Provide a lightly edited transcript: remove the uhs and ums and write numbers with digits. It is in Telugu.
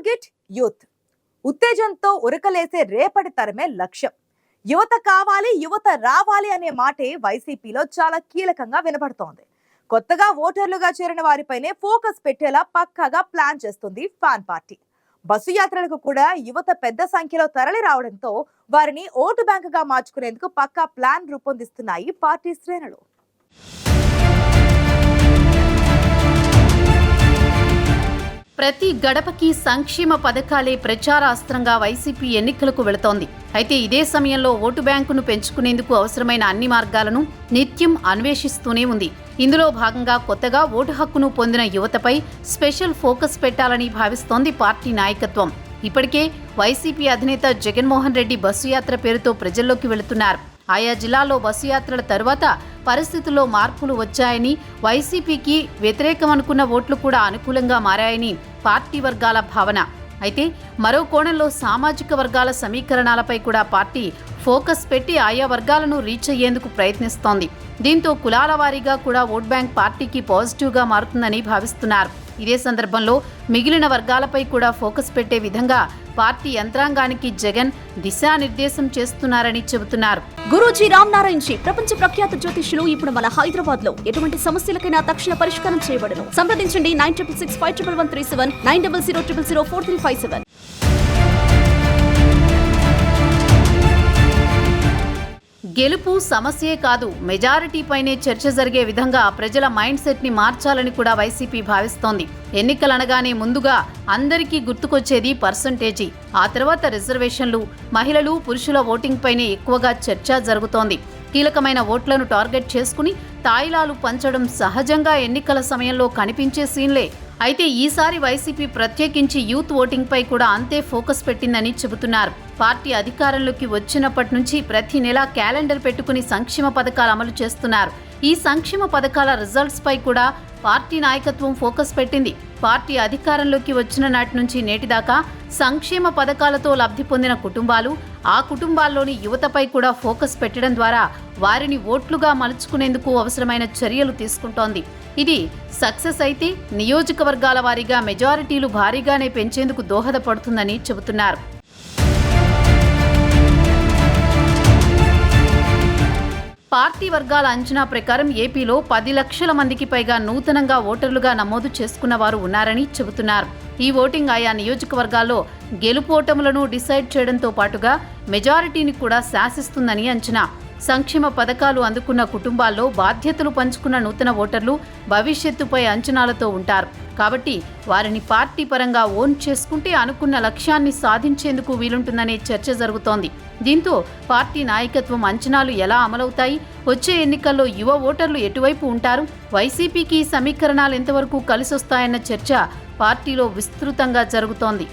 Target youth. ఉత్తేజంతో ఉరకలేసే రేపటి తరమే లక్ష్యం. యువత కావాలి, యువత రావాలి అనే మాటే వైసీపీలో చాలా కీలకంగా వినపడుతోంది. కొత్తగా ఓటర్లుగా చేరిన వారిపైనే ఫోకస్ పెట్టేలా పక్కాగా ప్లాన్ చేస్తుంది ఫ్యాన్ పార్టీ. బస్సు యాత్రలకు కూడా యువత పెద్ద సంఖ్యలో తరలి రావడంతో వారిని ఓటు బ్యాంకుగా మార్చుకునేందుకు పక్కా ప్లాన్ రూపొందిస్తున్నాయి పార్టీ శ్రేణులు. ప్రతి గడపకి సంక్షేమ పథకాలే ప్రచారాస్త్రంగా వైసీపీ ఎన్నికలకు వెళుతోంది. అయితే ఇదే సమయంలో ఓటు బ్యాంకును పెంచుకునేందుకు అవసరమైన అన్ని మార్గాలను నిత్యం అన్వేషిస్తూనే ఉంది. ఇందులో భాగంగా కొత్తగా ఓటు హక్కును పొందిన యువతపై స్పెషల్ ఫోకస్ పెట్టాలని భావిస్తోంది పార్టీ నాయకత్వం. ఇప్పటికే వైసీపీ అధినేత జగన్మోహన్ రెడ్డి బస్సు యాత్ర పేరుతో ప్రజల్లోకి వెళుతున్నారు. ఆయా జిల్లాల్లో బస్సు యాత్రల తరువాత పరిస్థితుల్లో మార్పులు వచ్చాయని, వైసీపీకి వ్యతిరేకమనుకున్న ఓట్లు కూడా అనుకూలంగా మారాయని పార్టీ వర్గాల భావన. అయితే మరో కోణంలో సామాజిక వర్గాల సమీకరణాలపై కూడా పార్టీ ఫోకస్ పెట్టి ఆయా వర్గాలను రీచ్ అయ్యేందుకు ప్రయత్నిస్తోంది. దీంతో కులాల వారీగా కూడా ఓట్ బ్యాంక్ పార్టీకి పాజిటివ్గా మారుతుందని భావిస్తున్నారు. ఇదే సందర్భంలో మిగిలిన వర్గాలపై కూడా ఫోకస్ పెట్టే విధంగా పార్టీ యంత్రాంగానికి జగన్ దిశానిర్దేశం చేస్తున్నారని చెబుతున్నారు. గురూజీ రామ్ నారాయణ్ జీ ప్రపంచ ప్రఖ్యాత జ్యోతిష్యులు ఇప్పుడు మన హైదరాబాద్ లో ఎటువంటి సమస్యలకైనా తక్షణ పరిష్కారం చేయబడును. సంప్రదించండి 96651137 9000004357. గెలుపు సమస్యే కాదు, మెజారిటీపైనే చర్చ జరిగే విధంగా ప్రజల మైండ్ సెట్ ని మార్చాలని కూడా వైసీపీ భావిస్తోంది. ఎన్నికలనగానే ముందుగా అందరికీ గుర్తుకొచ్చేది పర్సంటేజీ, ఆ తర్వాత రిజర్వేషన్లు, మహిళలు పురుషుల ఓటింగ్ పైనే ఎక్కువగా చర్చ జరుగుతోంది. కీలకమైన ఓట్లను టార్గెట్ చేసుకుని తాయిలాలు పంచడం సహజంగా ఎన్నికల సమయంలో కనిపించే సీన్లే. అయితే ఈసారి వైసీపీ ప్రత్యేకించి యూత్ ఓటింగ్ పై కూడా అంతే ఫోకస్ పెట్టిందని చెబుతున్నారు. పార్టీ అధికారంలోకి వచ్చినప్పటి నుంచి ప్రతి నెల క్యాలెండర్ పెట్టుకుని సంక్షేమ పథకాలు అమలు చేస్తున్నారు. ఈ సంక్షేమ పథకాల రిజల్ట్స్ పై కూడా పార్టీ నాయకత్వం ఫోకస్ పెట్టింది. పార్టీ అధికారంలోకి వచ్చిన నాటి నుంచి నేటిదాకా సంక్షేమ పథకాలతో లబ్ధి పొందిన కుటుంబాలు, ఆ కుటుంబాల్లోని యువతపై కూడా ఫోకస్ పెట్టడం ద్వారా వారిని ఓట్లుగా మలుచుకునేందుకు అవసరమైన చర్యలు తీసుకుంటోంది. ఇది సక్సెస్ అయితే నియోజకవర్గాల వారీగా మెజారిటీలు భారీగానే పెంచేందుకు దోహదపడుతుందని చెబుతున్నారు. పార్టీ వర్గాల అంచనా ప్రకారం ఏపీలో 10 లక్షల మందికి పైగా నూతనంగా ఓటర్లుగా నమోదు చేసుకున్న వారు ఉన్నారని చెబుతున్నారు. ఈ ఓటింగ్ ఆయా నియోజకవర్గాల్లో గెలుపోటములను డిసైడ్ చేయడంతో పాటుగా మెజారిటీని కూడా శాసిస్తుందని అంచనా. సంక్షేమ పథకాలు అందుకున్న కుటుంబాల్లో బాధ్యతలు పంచుకున్న నూతన ఓటర్లు భవిష్యత్తుపై అంచనాలతో ఉంటారు. కాబట్టి వారిని పార్టీ పరంగా ఓన్ చేసుకుంటే అనుకున్న లక్ష్యాన్ని సాధించేందుకు వీలుంటుందనే చర్చ జరుగుతోంది. దీంతో పార్టీ నాయకత్వం అంచనాలు ఎలా అమలవుతాయి, వచ్చే ఎన్నికల్లో యువ ఓటర్లు ఎటువైపు ఉంటారు, వైసీపీకి సమీకరణాలు ఎంతవరకు కలిసొస్తాయన్న చర్చ పార్టీలో విస్తృతంగా జరుగుతోంది.